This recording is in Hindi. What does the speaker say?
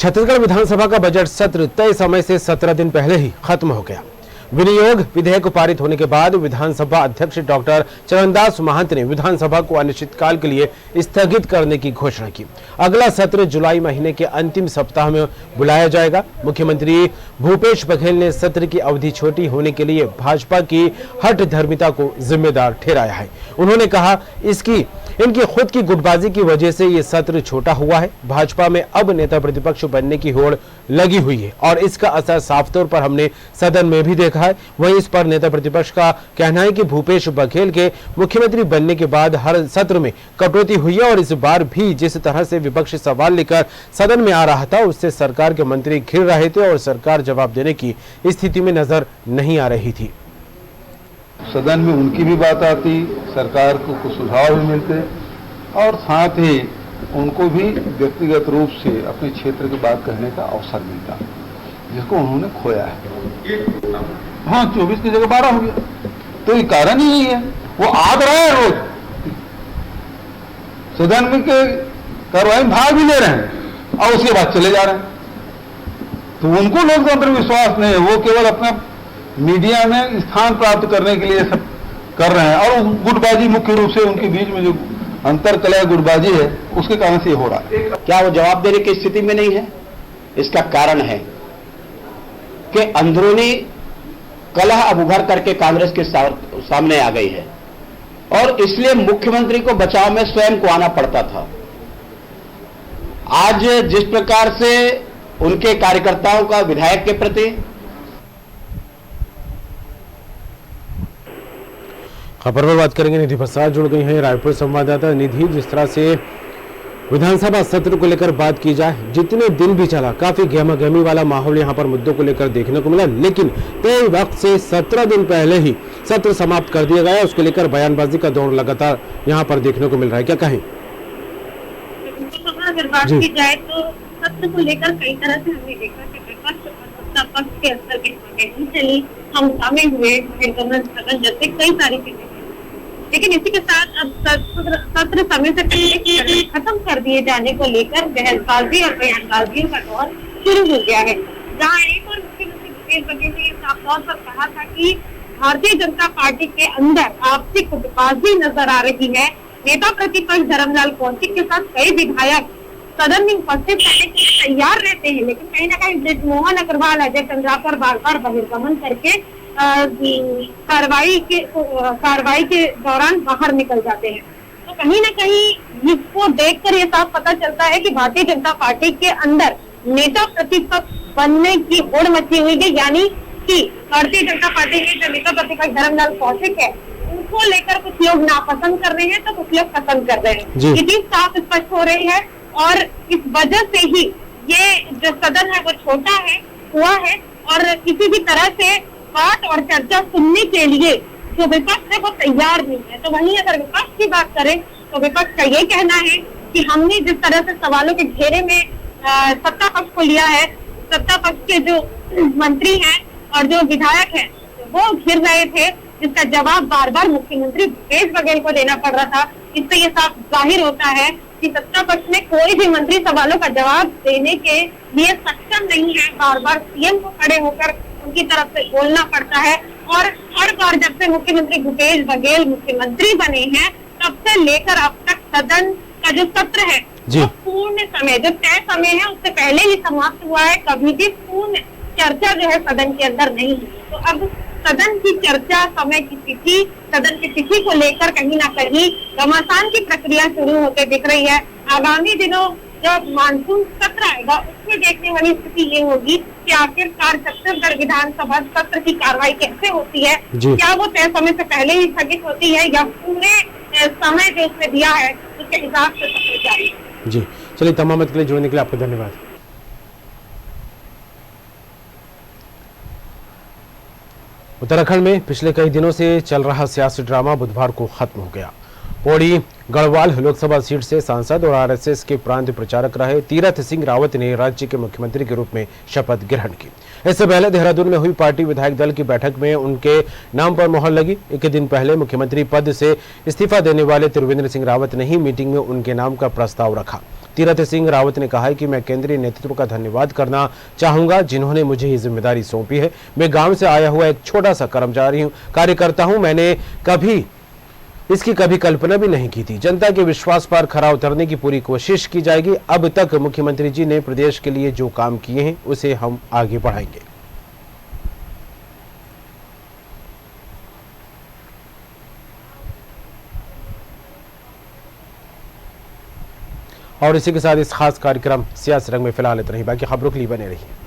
छत्तीसगढ़ विधानसभा का बजट सत्र तय समय से 17 दिन पहले ही खत्म हो गया। विनियोग विधेयक पारित होने के बाद विधानसभा अध्यक्ष डॉक्टर चरणदास महंत ने विधानसभा को अनिश्चितकाल के लिए स्थगित करने की घोषणा की। अगला सत्र जुलाई महीने के अंतिम सप्ताह में बुलाया जाएगा। मुख्यमंत्री भूपेश बघेल ने सत्र की अवधि छोटी होने के लिए भाजपा की हठधर्मिता को जिम्मेदार ठहराया है। उन्होंने कहा, इनकी खुद की गुटबाजी की वजह से ये सत्र छोटा हुआ है। भाजपा में अब नेता प्रतिपक्ष बनने की होड़ लगी हुई है और इसका असर साफ तौर पर हमने सदन में भी देखा है। वहीं इस पर नेता प्रतिपक्ष का कहना है कि भूपेश बघेल के मुख्यमंत्री बनने के बाद हर सत्र में कटौती हुई है और इस बार भी जिस तरह से विपक्ष सवाल लेकर सदन में आ रहा था, उससे सरकार के मंत्री घिर रहे थे और सरकार जवाब देने की स्थिति में नजर नहीं आ रही थी। सदन में उनकी भी बात आती, सरकार को कुछ सुझाव भी मिलते और साथ ही उनको भी व्यक्तिगत रूप से अपने क्षेत्र की बात कहने का अवसर मिलता, जिसको उन्होंने खोया है। हाँ, 24 की जगह 12 हो गया, तो ये कारण ही है। वो आ रहा है रोज सदन में के कार्रवाई में भाग भी ले रहे हैं और उसके बाद चले जा रहे हैं। तो उनको लोकतंत्र में विश्वास नहीं है, वो केवल अपना मीडिया में स्थान प्राप्त करने के लिए सब कर रहे हैं और गुटबाजी मुख्य रूप से उनके बीच में जो अंतरकलह गुटबाजी है उसके कारण से हो रहा है। क्या वो जवाब देने की स्थिति में नहीं है? इसका कारण है कि अंदरूनी कलह अब उभर करके कांग्रेस के सामने आ गई है और इसलिए मुख्यमंत्री को बचाव में स्वयं को आना पड़ता था। आज जिस प्रकार से उनके कार्यकर्ताओं का विधायक के प्रति खबर पर बात करेंगे। निधि प्रसाद जुड़ गई हैं, रायपुर संवाददाता। निधि, जिस तरह से विधानसभा सत्र को लेकर बात की जाए, जितने दिन भी चला काफी गहमा-गहमी वाला माहौल यहां पर मुद्दों को लेकर देखने को मिला, लेकिन तय वक्त से 17 दिन पहले ही सत्र समाप्त कर दिया गया। उसको लेकर बयानबाजी का दौर लगातार यहां पर देखने को मिल रहा है, क्या कहें? अगर बात की जाए तो सत्र को लेकर कई तरह से हमने देखा कि विपक्ष और सत्ता पक्ष के स्तर के चली, हम शामे हुए, सदन जैसे कई सारी चीजें, लेकिन इसी के साथ अब सत्र समय से पहले खत्म कर दिए जाने को लेकर बहसबाजी और बयानबाजियों का दौर शुरू हो गया है। जहां एक और मुख्यमंत्री भूपेश बघेल ने साफ तौर पर कहा था कि भारतीय जनता पार्टी के अंदर आपसी गुटबाजी नजर आ रही है। नेता प्रतिपक्ष धर्मलाल कौशिक के साथ कई विधायक सदन में उपस्थित रहने के लिए तैयार रहते हैं, लेकिन कहीं ना कहीं बृजमोहन अग्रवाल, अजय चंद्राकर बार बार बहिर्गमन करके कार्रवाई के दौरान बाहर निकल जाते हैं। तो कहीं ना कहीं इसको देखकर ये साफ पता चलता है कि भारतीय जनता पार्टी के अंदर नेता प्रतिपक्ष बनने की होड़ मची हुई है, यानी कि भारतीय जनता पार्टी के जो नेता प्रतिपक्ष धर्मलाल कौशिक है उनको लेकर कुछ लोग नापसंद कर रहे हैं तो कुछ लोग पसंद कर रहे हैं। ये चीज साफ स्पष्ट हो रही है और इस वजह से ही ये जो सदन है वो छोटा है हुआ है और किसी भी तरह से बात और चर्चा सुनने के लिए जो विपक्ष है वो तैयार नहीं है। तो वहीं अगर विपक्ष की बात करें तो विपक्ष का ये कहना है कि हमने जिस तरह से सवालों के घेरे में सत्ता पक्ष को लिया है, सत्ता पक्ष के जो मंत्री हैं और जो विधायक हैं वो घिर रहे थे, जिसका जवाब बार बार मुख्यमंत्री भूपेश बघेल को देना पड़ रहा था। इससे ये साफ जाहिर होता है कि सत्ता पक्ष में कोई भी मंत्री सवालों का जवाब देने के लिए सक्षम नहीं है। बार बार सीएम को खड़े होकर उनकी तरफ से बोलना पड़ता है और हर बार जब से मुख्यमंत्री भूपेश बघेल मुख्यमंत्री बने हैं तब से लेकर अब तक सदन का जो सत्र है वो पूर्ण समय, जो तय समय है उससे पहले ही समाप्त हुआ है। कभी भी पूर्ण चर्चा जो है सदन के अंदर नहीं है। तो अब सदन की चर्चा, समय की तिथि, सदन की तिथि को लेकर कहीं ना कहीं घमासान की प्रक्रिया शुरू होते दिख रही है। आगामी दिनों जब मानसून सत्र आएगा उसमें देखने वाली स्थिति ये होगी कि आखिरकार छत्तीसगढ़ विधानसभा सत्र की कार्रवाई कैसे होती है, क्या वो तय समय से पहले ही स्थगित होती है या पूरे समय जो उसने दिया है उसके हिसाब से सत्र जारी है। जी, चलिए, तमाम के लिए जुड़ने के लिए आपको धन्यवाद। उत्तराखंड में पिछले कई दिनों से चल रहा सियासी ड्रामा बुधवार को खत्म हो गया। पौड़ी गढ़वाल लोकसभा सीट से सांसद और आरएसएस के प्रांत प्रचारक रहे तीरथ सिंह रावत ने राज्य के मुख्यमंत्री के रूप में शपथ ग्रहण की। इससे पहले देहरादून में हुई पार्टी विधायक दल की बैठक में उनके नाम पर मोहर लगी। एक दिन पहले मुख्यमंत्री पद से इस्तीफा देने वाले त्रिवेंद्र सिंह रावत ने ही मीटिंग में उनके नाम का प्रस्ताव रखा। तीरथ सिंह रावत ने कहा है कि मैं केंद्रीय नेतृत्व का धन्यवाद करना चाहूंगा जिन्होंने मुझे ये जिम्मेदारी सौंपी है। मैं गांव से आया हुआ एक छोटा सा कार्यकर्ता हूं। मैंने इसकी कभी कल्पना भी नहीं की थी। जनता के विश्वास पर खरा उतरने की पूरी कोशिश की जाएगी। अब तक मुख्यमंत्री जी ने प्रदेश के लिए जो काम किए हैं उसे हम आगे बढ़ाएंगे। और इसी के साथ इस खास कार्यक्रम सियासी रंग में फिलहाल इतना ही। बाकी खबरों के लिए बने रहिए।